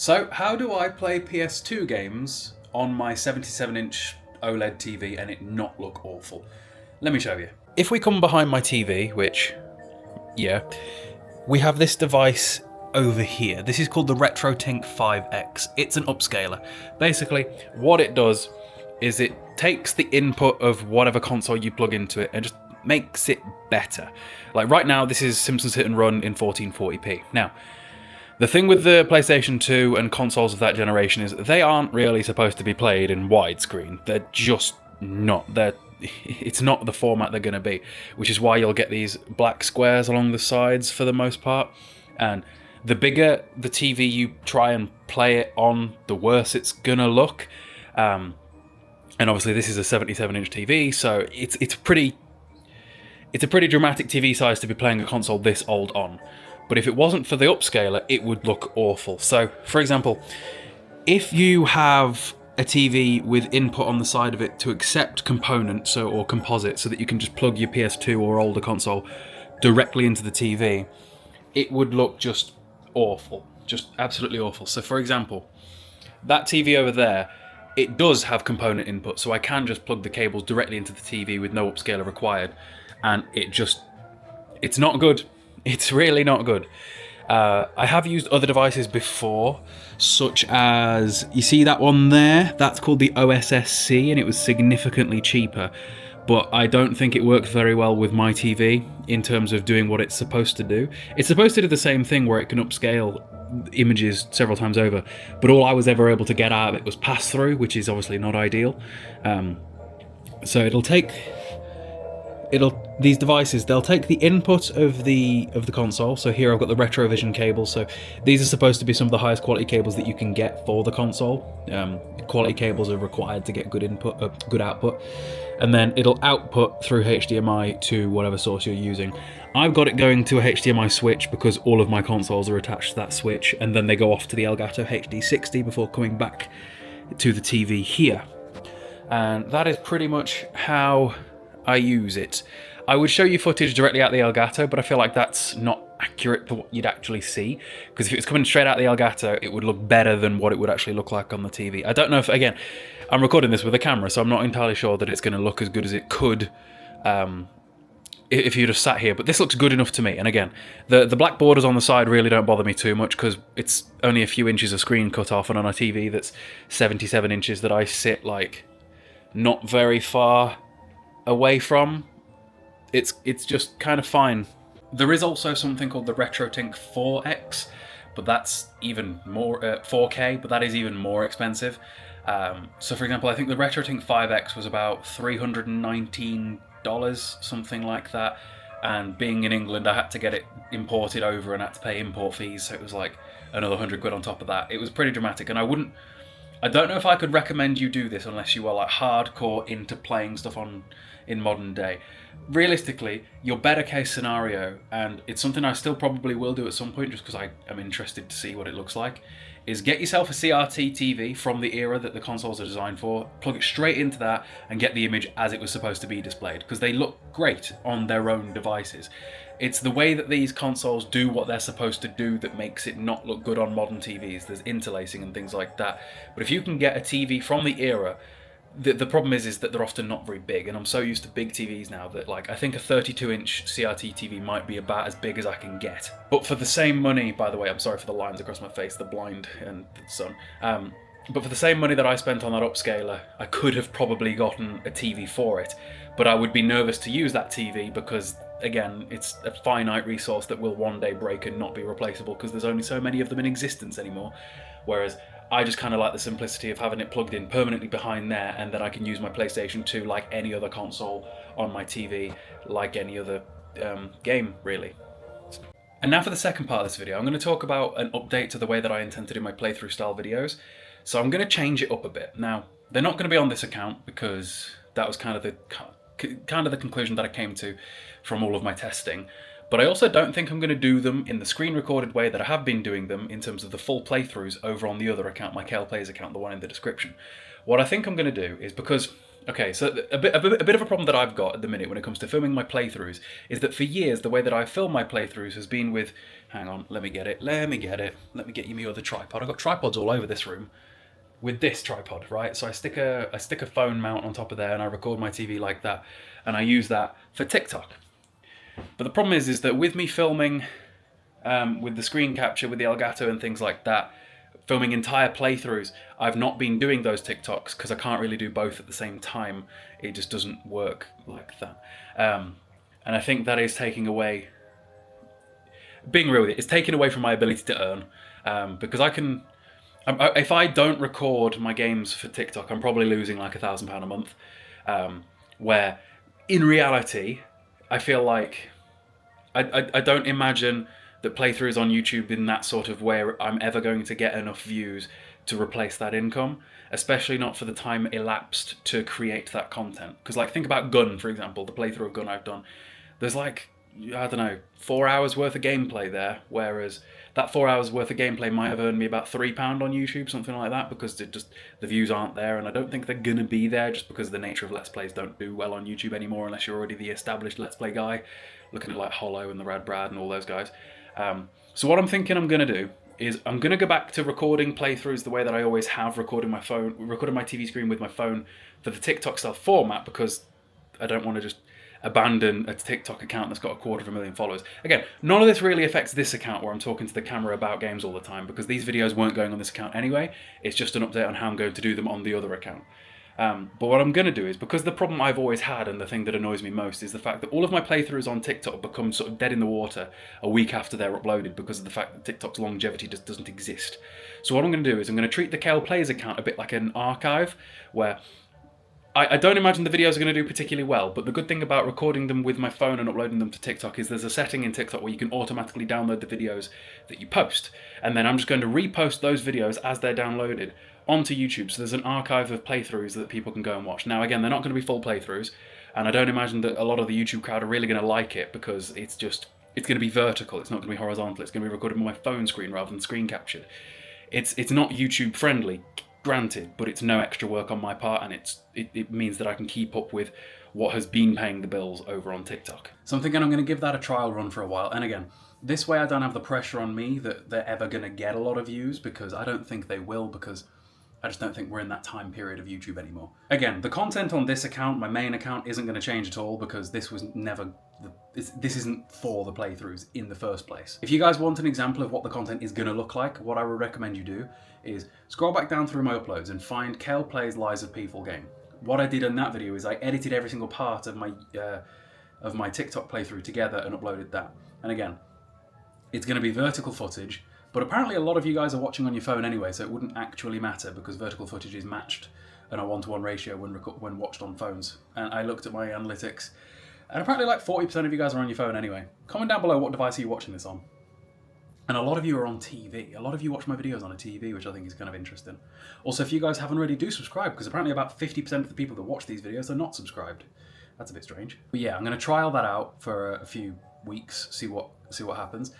So, how do I play PS2 games on my 77-inch OLED TV and it not look awful? Let me show you. If we come behind my TV, which, yeah, we have this device over here. This is called the RetroTink 5X. It's an upscaler. Basically, what it does is it takes the input of whatever console you plug into it and just makes it better. Like right now, this is Simpsons Hit and Run in 1440p. Now, the thing with the PlayStation 2 and consoles of that generation is they aren't really supposed to be played in widescreen. They're just not. It's not the format they're going to be, which is why you'll get these black squares along the sides for the most part. And the bigger the TV you try and play it on, the worse it's going to look. And obviously this is a 77-inch TV, so it's a pretty dramatic TV size to be playing a console this old on. But if it wasn't for the upscaler, it would look awful. So, for example, if you have a TV with input on the side of it to accept components or composite so that you can just plug your PS2 or older console directly into the TV, it would look just awful. Just absolutely awful. So, for example, that TV over there, it does have component input, so I can just plug the cables directly into the TV with no upscaler required, and it's not good. It's really not good. I have used other devices before, such as, you see that one there? That's called the OSSC, and it was significantly cheaper, but I don't think it works very well with my TV in terms of doing what it's supposed to do. It's supposed to do the same thing where it can upscale images several times over, but all I was ever able to get out of it was pass-through, which is obviously not ideal. So these devices, they'll take the input of the console. So here I've got the RetroVision cable. So these are supposed to be some of the highest quality cables that you can get for the console. Quality cables are required to get good input, good output, and then it'll output through HDMI to whatever source you're using. I've got it going to a HDMI switch because all of my consoles are attached to that switch, and then they go off to the Elgato HD60 before coming back to the TV here. And that is pretty much how I use it. I would show you footage directly out the Elgato, but I feel like that's not accurate to what you'd actually see, because if it was coming straight out the Elgato, it would look better than what it would actually look like on the TV. I don't know if, again, I'm recording this with a camera, so I'm not entirely sure that it's going to look as good as it could if you just sat here, but this looks good enough to me. And again, the black borders on the side really don't bother me too much, because it's only a few inches of screen cut off, and on a TV that's 77 inches that I sit like not very far away from, it's just kind of fine. There is also something called the RetroTink 4X, but that's even more 4K, but that is even more expensive. So for example, I think the RetroTink 5X was about $319, something like that, and being in England I had to get it imported over and had to pay import fees, so it was like another 100 quid on top of that. It was pretty dramatic, and I don't know if I could recommend you do this unless you are like hardcore into playing stuff in modern day. Realistically, your better case scenario, and it's something I still probably will do at some point just because I am interested to see what it looks like, is get yourself a CRT TV from the era that the consoles are designed for, plug it straight into that and get the image as it was supposed to be displayed, because they look great on their own devices. It's the way that these consoles do what they're supposed to do that makes it not look good on modern TVs. There's interlacing and things like that. But if you can get a TV from the era, the problem is that they're often not very big, and I'm so used to big TVs now that like I think a 32-inch CRT TV might be about as big as I can get. But for the same money, by the way, I'm sorry for the lines across my face, the blind and the sun. But for the same money that I spent on that upscaler, I could have probably gotten a TV for it. But I would be nervous to use that TV because, again, it's a finite resource that will one day break and not be replaceable because there's only so many of them in existence anymore. Whereas I just kind of like the simplicity of having it plugged in permanently behind there, and then I can use my PlayStation 2 like any other console on my TV, like any other game, really. And now for the second part of this video, I'm going to talk about an update to the way that I intend to do my playthrough style videos. So I'm going to change it up a bit. Now, they're not going to be on this account because that was kind of the conclusion that I came to from all of my testing. But I also don't think I'm going to do them in the screen recorded way that I have been doing them in terms of the full playthroughs over on the other account, my Kale Plays account, the one in the description. What I think I'm going to do is, because Okay, so a bit of a problem that I've got at the minute when it comes to filming my playthroughs is that for years the way that I film my playthroughs has been with, hang on, let me get it, let me get you my other tripod. I've got tripods all over this room. With this tripod, right? So I stick a phone mount on top of there and I record my TV like that, and I use that for TikTok. But the problem is that with me filming with the screen capture, with the Elgato and things like that, filming entire playthroughs, I've not been doing those TikToks because I can't really do both at the same time. It just doesn't work like that. And I think that is taking away, being real with it, it's taking away from my ability to earn. Because if I don't record my games for TikTok, I'm probably losing like £1,000 a month. Where in reality, I feel like I don't imagine that playthroughs on YouTube in that sort of way I'm ever going to get enough views to replace that income, especially not for the time elapsed to create that content. Because like think about Gun, for example, the playthrough of Gun I've done. There's like, I don't know, 4 hours worth of gameplay there, whereas that 4 hours worth of gameplay might have earned me about £3 on YouTube, something like that, because the views aren't there, and I don't think they're gonna be there just because the nature of Let's Plays don't do well on YouTube anymore unless you're already the established Let's Play guy, looking at like Hollow and the Rad Brad and all those guys. So what I'm thinking I'm gonna do is I'm gonna go back to recording playthroughs the way that I always have, recording my TV screen with my phone for the TikTok style format, because I don't want to just abandon a TikTok account that's got 250,000 followers. Again, none of this really affects this account where I'm talking to the camera about games all the time, because these videos weren't going on this account anyway. It's just an update on how I'm going to do them on the other account. But what I'm going to do is, because the problem I've always had, and the thing that annoys me most, is the fact that all of my playthroughs on TikTok become sort of dead in the water a week after they're uploaded, because of the fact that TikTok's longevity just doesn't exist. So what I'm going to do is I'm going to treat the Kale Plays account a bit like an archive, where I don't imagine the videos are going to do particularly well, but the good thing about recording them with my phone and uploading them to TikTok is there's a setting in TikTok where you can automatically download the videos that you post. And then I'm just going to repost those videos as they're downloaded onto YouTube. So there's an archive of playthroughs that people can go and watch. Now, again, they're not going to be full playthroughs, and I don't imagine that a lot of the YouTube crowd are really going to like it, because it's going to be vertical. It's not going to be horizontal. It's going to be recorded on my phone screen rather than screen captured. It's not YouTube friendly, granted, but it's no extra work on my part, and it means that I can keep up with what has been paying the bills over on TikTok. So I'm thinking I'm going to give that a trial run for a while, and again, this way I don't have the pressure on me that they're ever going to get a lot of views, because I don't think they will, because I just don't think we're in that time period of YouTube anymore. Again, the content on this account, my main account, isn't going to change at all, because this was never, this isn't for the playthroughs in the first place. If you guys want an example of what the content is going to look like, what I would recommend you do is scroll back down through my uploads and find Kale Plays Lies of People game. What I did in that video is I edited every single part of my TikTok playthrough together and uploaded that. And again, it's going to be vertical footage, but apparently a lot of you guys are watching on your phone anyway, so it wouldn't actually matter, because vertical footage is matched in a 1-to-1 ratio when watched on phones. And I looked at my analytics, and apparently like 40% of you guys are on your phone anyway. Comment down below what device are you watching this on. And a lot of you are on TV. A lot of you watch my videos on a TV, which I think is kind of interesting. Also, if you guys haven't already, do subscribe, because apparently about 50% of the people that watch these videos are not subscribed. That's a bit strange. But yeah, I'm going to trial that out for a few weeks, see what happens.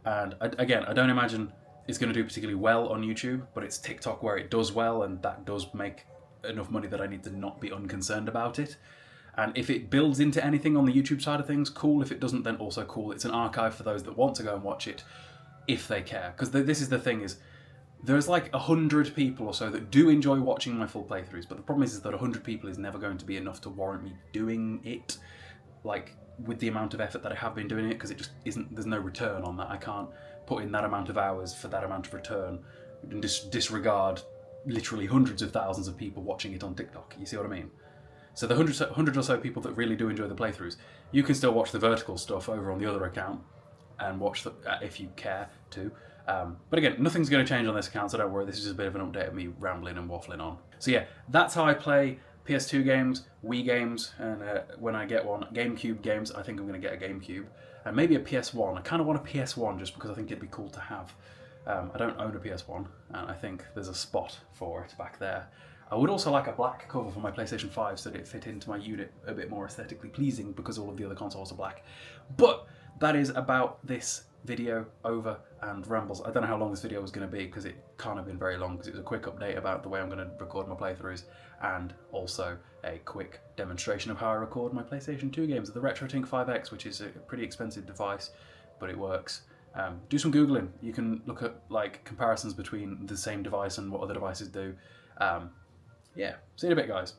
And again, I don't imagine it's going to do particularly well on YouTube, but it's TikTok where it does well, and that does make enough money that I need to not be unconcerned about it. And if it builds into anything on the YouTube side of things, cool. If it doesn't, then also cool. It's an archive for those that want to go and watch it, if they care. Because this is the thing, is there's like 100 people or so that do enjoy watching my full playthroughs, but the problem is that 100 people is never going to be enough to warrant me doing it, like, with the amount of effort that I have been doing it, because it just isn't, there's no return on that. I can't put in that amount of hours for that amount of return and disregard literally hundreds of thousands of people watching it on TikTok. You see what I mean? So the 100 or so people that really do enjoy the playthroughs, you can still watch the vertical stuff over on the other account and watch the, if you care to. But again, nothing's going to change on this account, so don't worry. This is just a bit of an update of me rambling and waffling on. So yeah, that's how I play PS2 games, Wii games, and when I get one, GameCube games. I think I'm going to get a GameCube, and maybe a PS1. I kind of want a PS1 just because I think it'd be cool to have. I don't own a PS1, and I think there's a spot for it back there. I would also like a black cover for my PlayStation 5 so that it fit into my unit a bit more aesthetically pleasing, because all of the other consoles are black. But that is about this video over and rambles. I don't know how long this video was going to be because it can't have been very long, because it was a quick update about the way I'm going to record my playthroughs, and also a quick demonstration of how I record my PlayStation 2 games with the RetroTink 5X, which is a pretty expensive device, but it works. Do some Googling. You can look at like comparisons between the same device and what other devices do. Yeah, see you in a bit, guys.